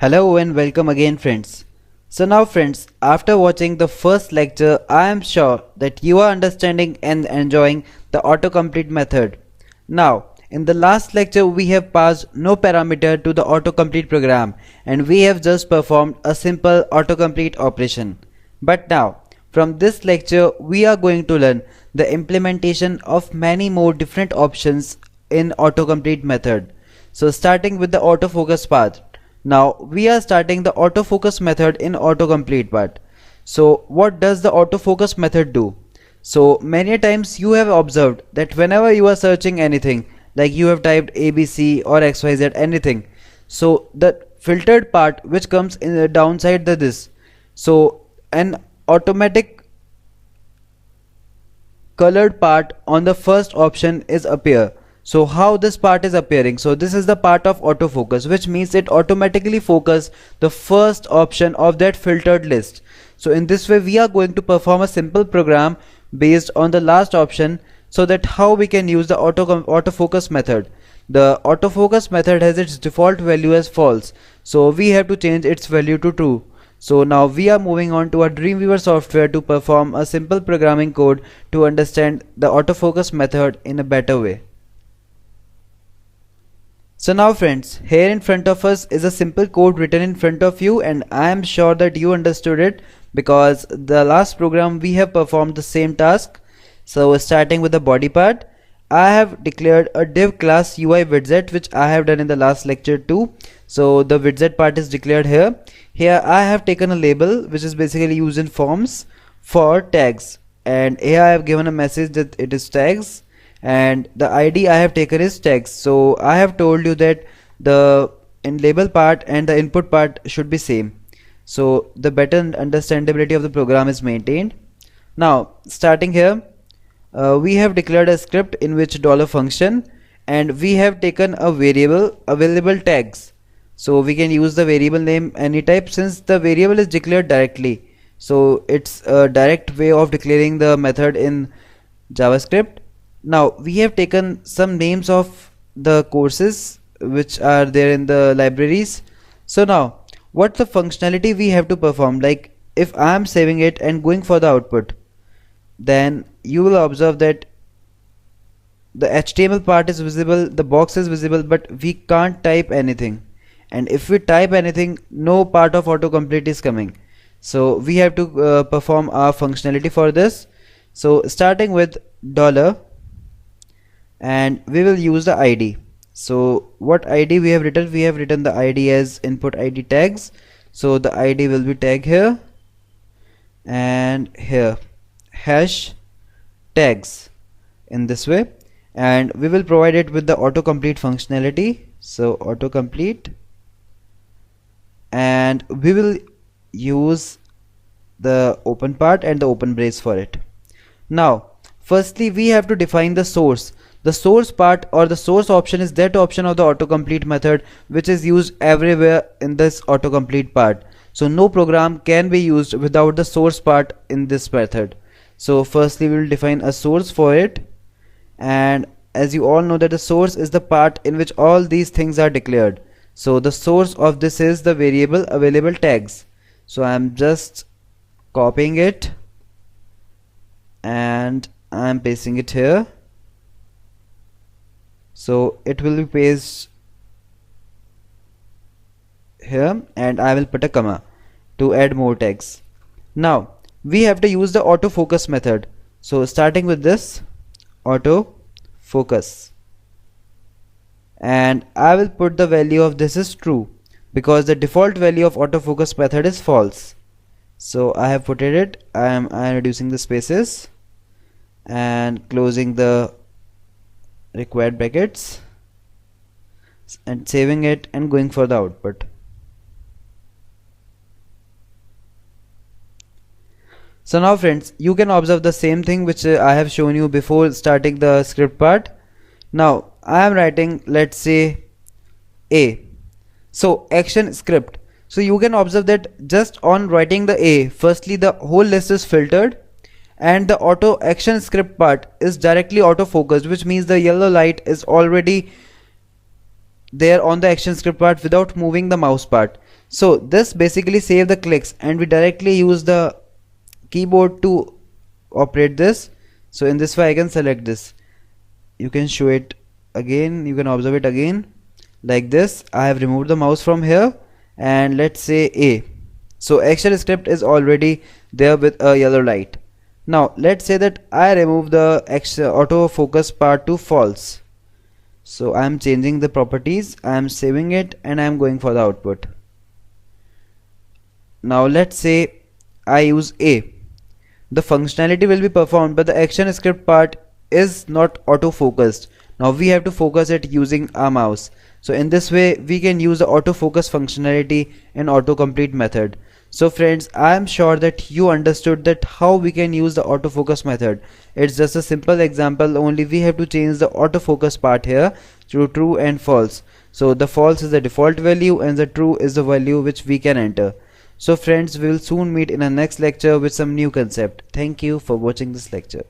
Hello and welcome again friends. So now friends, after watching the first lecture, I am sure that you are understanding and enjoying the autocomplete method. Now, in the last lecture we have passed no parameter to the autocomplete program and we have just performed a simple autocomplete operation. But now, from this lecture we are going to learn the implementation of many more different options in autocomplete method. So starting with the autofocus part. Now we are starting the autofocus method in autocomplete part. So what does the autofocus method do? So many times you have observed that whenever you are searching anything, like you have typed ABC or XYZ anything, so the filtered part which comes in the downside the this, so an automatic colored part on the first option is appear. So how this part is appearing? So this is the part of autofocus, which means it automatically focus the first option of that filtered list. So in this way we are going to perform a simple program based on the last option, so that how we can use the autofocus method. The autofocus method has its default value as false, so we have to change its value to true. So now we are moving on to our Dreamweaver software to perform a simple programming code to understand the autofocus method in a better way. So now friends, here in front of us is a simple code written in front of you, and I am sure that you understood it because the last program we have performed the same task. So starting with the body part, I have declared a div class UI widget, which I have done in the last lecture too. So the widget part is declared here. Here I have taken a label which is basically used in forms for tags, and here I have given a message that it is tags, and the ID I have taken is text. So I have told you that the in label part and the input part should be same, so the better understandability of the program is maintained. Now starting here, we have declared a script in which $function, and we have taken a variable available tags. So we can use the variable name any type since the variable is declared directly. So it's a direct way of declaring the method in JavaScript. Now we have taken some names of the courses which are there in the libraries. So now what's the functionality we have to perform? Like if I am saving it and going for the output, then you will observe that the HTML part is visible, the box is visible, but we can't type anything. And if we type anything, no part of autocomplete is coming. So we have to perform our functionality for this. So starting with $, and we will use the ID. So what ID we have written? We have written the ID as input ID tags. So the ID will be tag here and here hash tags in this way, and we will provide it with the autocomplete functionality. So autocomplete, and we will use the open part and the open brace for it. Now firstly we have to define the source. The source part or the source option is that option of the autocomplete method which is used everywhere in this autocomplete part. So no program can be used without the source part in this method. So firstly we will define a source for it, and as you all know that the source is the part in which all these things are declared. So the source of this is the variable available tags. So I am just copying it and I am pasting it here. So it will be pasted here, and I will put a comma to add more tags. Now we have to use the autofocus method. So starting with this autofocus, and I will put the value of this is true because the default value of autofocus method is false. So I have put it. I am reducing the spaces and closing the required brackets and saving it and going for the output. So now friends, you can observe the same thing which I have shown you before starting the script part. Now I am writing, let's say A. So action script. So you can observe that just on writing the A, firstly the whole list is filtered, and the auto action script part is directly autofocused, which means the yellow light is already there on the action script part without moving the mouse part. So this basically save the clicks and we directly use the keyboard to operate this. So in this way I can select this. You can show it again, you can observe it again like this. I have removed the mouse from here and let's say A. So action script is already there with a yellow light. Now let's say that I remove the autofocus part to false. So I am changing the properties, I am saving it and I am going for the output. Now let's say I use A. The functionality will be performed but the action script part is not auto focused. Now we have to focus it using our mouse. So in this way we can use the autofocus functionality in autocomplete method. So friends, I am sure that you understood that how we can use the autofocus method. It's just a simple example, only we have to change the autofocus part here to true and false. So the false is the default value and the true is the value which we can enter. So friends, we will soon meet in a next lecture with some new concept. Thank you for watching this lecture.